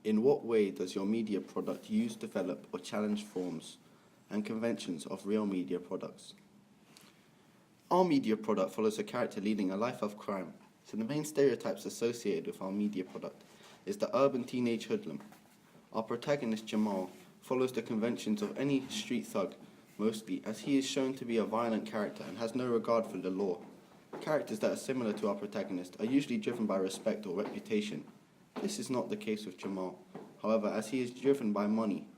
In what way does your media product use, develop, or challenge forms and conventions of real media products? Our media product follows a character leading a life of crime, so the main stereotypes associated with our media product is the urban teenage hoodlum. Our protagonist Jamal follows the conventions of any street thug, mostly as he is shown to be a violent character and has no regard for the law. Characters that are similar to our protagonist are usually driven by respect or reputation. This is not the case with Jamal, however, as he is driven by money.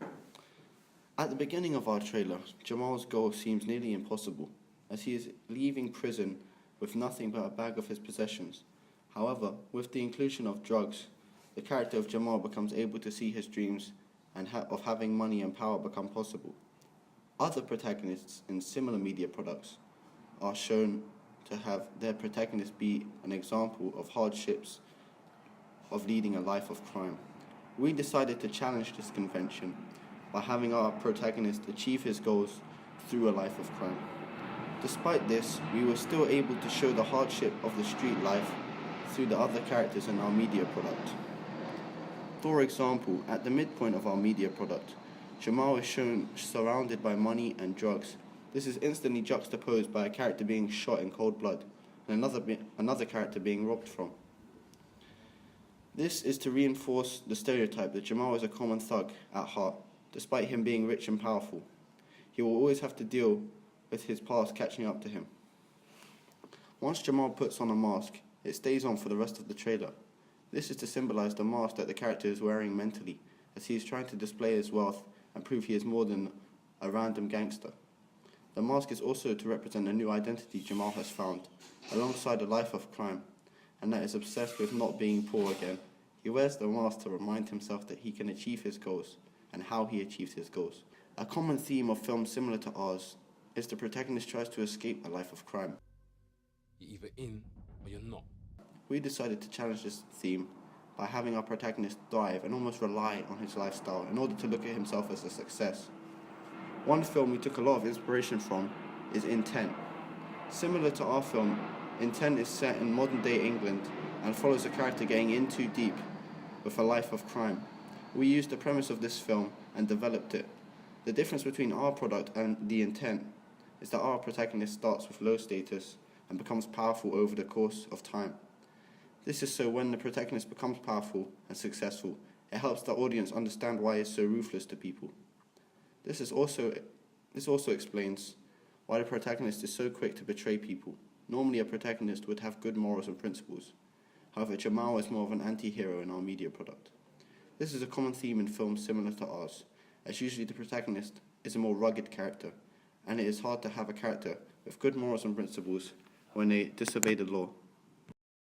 At the beginning of our trailer, Jamal's goal seems nearly impossible, as he is leaving prison with nothing but a bag of his possessions. However, with the inclusion of drugs, the character of Jamal becomes able to see his dreams and of having money and power become possible. Other protagonists in similar media products are shown to have their protagonist be an example of hardships of leading a life of crime. We decided to challenge this convention by having our protagonist achieve his goals through a life of crime. Despite this, we were still able to show the hardship of the street life through the other characters in our media product. For example, at the midpoint of our media product, Jamal is shown surrounded by money and drugs. This is instantly juxtaposed by a character being shot in cold blood and another character being robbed from. This is to reinforce the stereotype that Jamal is a common thug at heart, despite him being rich and powerful. He will always have to deal with his past catching up to him. Once Jamal puts on a mask, it stays on for the rest of the trailer. This is to symbolize the mask that the character is wearing mentally, as he is trying to display his wealth and prove he is more than a random gangster. The mask is also to represent a new identity Jamal has found, alongside a life of crime, and that is obsessed with not being poor again. He wears the mask to remind himself that he can achieve his goals, and how he achieves his goals. A common theme of films similar to ours is the protagonist tries to escape a life of crime. You're either in or you're not. We decided to challenge this theme by having our protagonist thrive and almost rely on his lifestyle in order to look at himself as a success. One film we took a lot of inspiration from is Intent. Similar to our film, Intent is set in modern-day England and follows a character getting in too deep with a life of crime. We used the premise of this film and developed it. The difference between our product and the Intent is that our protagonist starts with low status and becomes powerful over the course of time. This is so when the protagonist becomes powerful and successful, it helps the audience understand why he is so ruthless to people. This also explains why the protagonist is so quick to betray people. Normally a protagonist would have good morals and principles. However, Jamal is more of an anti-hero in our media product. This is a common theme in films similar to ours, as usually the protagonist is a more rugged character, and it is hard to have a character with good morals and principles when they disobey the law.